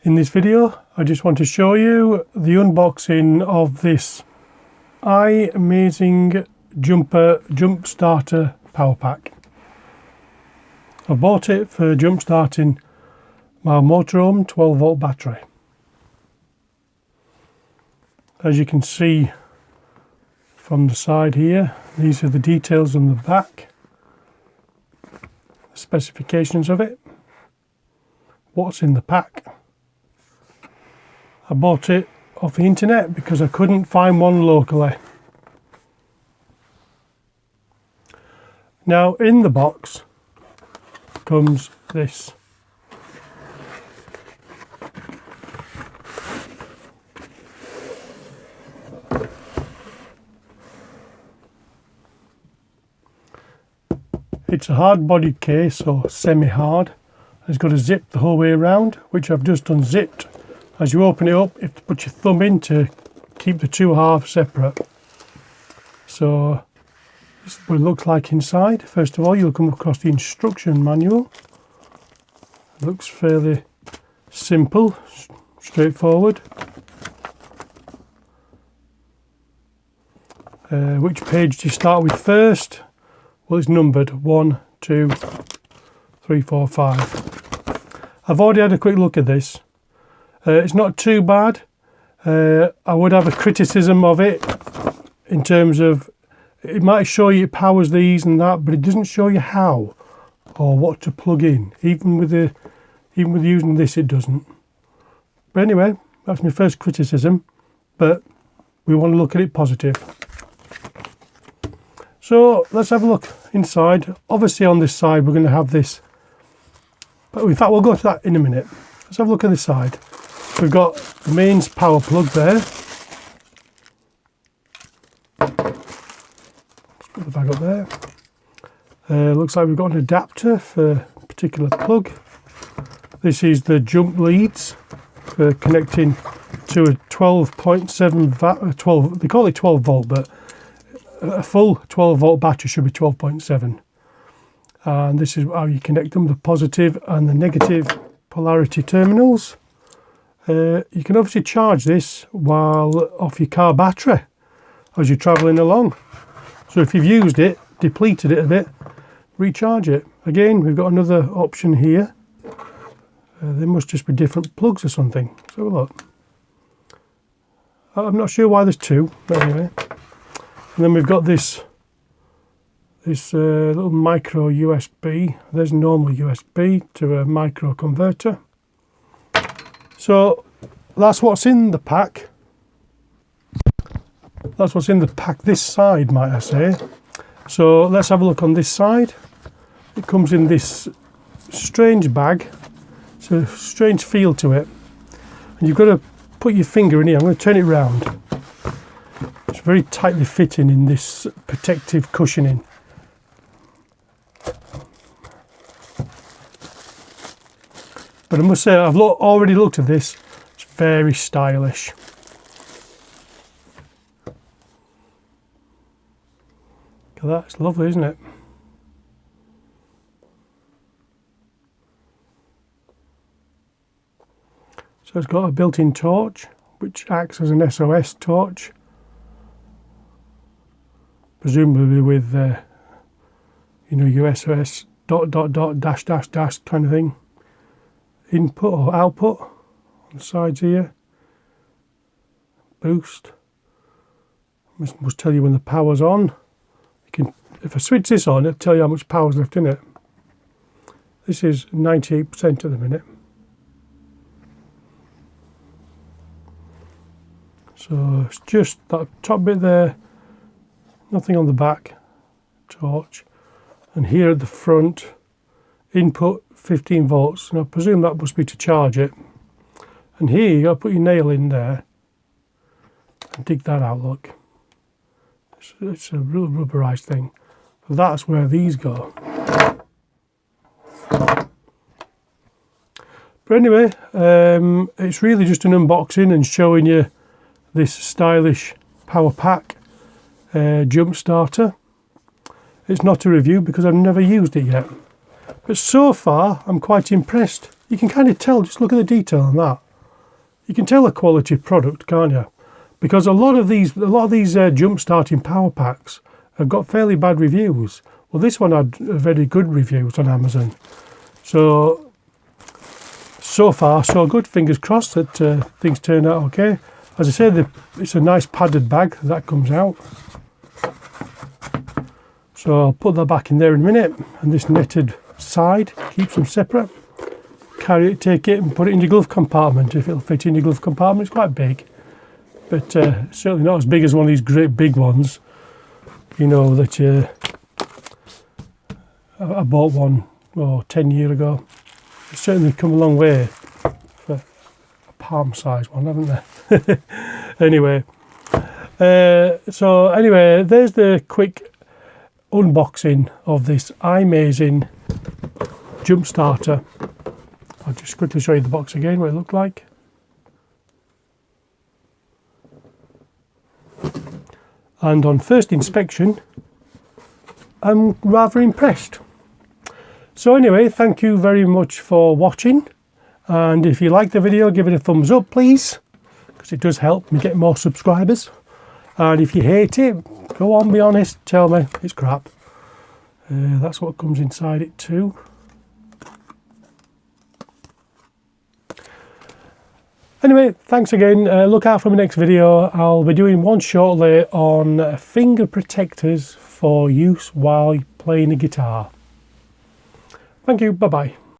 In this video, I just want to show you the unboxing of this Imazing jump starter power pack. I bought it for jump starting my motorhome 12 volt battery. As you can see from the side here, these are the details on the back, the specifications of it, what's in the pack. I bought it off the internet because I couldn't find one locally. Now in the box comes this. It's a hard-bodied case, or semi-hard. It's got a zip the whole way around, which I've just unzipped. As you open it up, you have to put your thumb in to keep the two halves separate. So this is what it looks like inside. First of all, you'll come across the instruction manual. It looks fairly simple, straightforward. Which page do you start with first? Well, it's numbered 1, 2, 3, 4, 5. I've already had a quick look at this. It's not too bad. I would have a criticism of it in terms of it might show you it powers these and that, but it doesn't show you how or what to plug in. Even with using this, it doesn't. But anyway, that's my first criticism. But we want to look at it positive. So let's have a look inside. Obviously, on this side, we're going to have this. But in fact, we'll go to that in a minute. Let's have a look at this side. We've got the mains power plug there. Let's put the bag up there. Looks like we've got an adapter for a particular plug. This is the jump leads for connecting to a 12.7 they call it 12 volt, but a full 12 volt battery should be 12.7. And this is how you connect them, the positive and the negative polarity terminals. You can obviously charge this while off your car battery as you're travelling along. So if you've used it, depleted it a bit, recharge it. Again, we've got another option here. There must just be different plugs or something. So look. I'm not sure why there's two, but anyway. And then we've got this little micro USB. There's normal USB to a micro converter. So that's what's in the pack. That's what's in the pack this side, might I say. So let's have a look on this side. It comes in this strange bag. It's a strange feel to it. And you've got to put your finger in here. I'm going to turn it round. It's very tightly fitting in this protective cushioning. But I must say, I've already looked at this. It's very stylish. Look at that, it's lovely, isn't it? So it's got a built-in torch, which acts as an SOS torch. Presumably with, your SOS ... dash kind of thing. Input or output on the sides here. Boost. Must tell you when the power's on. If I switch this on, it'll tell you how much power's left in it. This is 98% at the minute. So it's just that top bit there. Nothing on the back. Torch. And here at the front, input 15 volts, and I presume that must be to charge it. And here you got to put your nail in there and dig that out. Look, it's a real rubberized thing. That's where these go. But anyway, it's really just an unboxing and showing you this stylish power pack jump starter. It's not a review because I've never used it yet. But so far, I'm quite impressed. You can kind of tell, just look at the detail on that. you can tell a quality product, can't you? Because a lot of these jump starting power packs have got fairly bad reviews. Well, this one had very good reviews on Amazon. So far so good. Fingers crossed that things turn out okay. As I said, it's a nice padded bag that comes out. So I'll put that back in there in a minute, and this netted side keeps them separate. Carry it, take it and put it in your glove compartment if it'll fit in your glove compartment. It's quite big, but certainly not as big as one of these great big ones, you know, that I bought one 10 years ago. It's certainly come a long way for a palm size one, haven't they? Anyway, there's the quick unboxing of this Imazing jump starter. I'll just quickly show you the box again, what it looked like. And on first inspection, I'm rather impressed. So anyway, thank you very much for watching. And if you like the video, give it a thumbs up, please, because it does help me get more subscribers. And if you hate it, go on, be honest, tell me it's crap. That's what comes inside it too. Anyway, thanks again. Look out for my next video. I'll be doing one shortly on finger protectors for use while playing a guitar. Thank you. Bye-bye.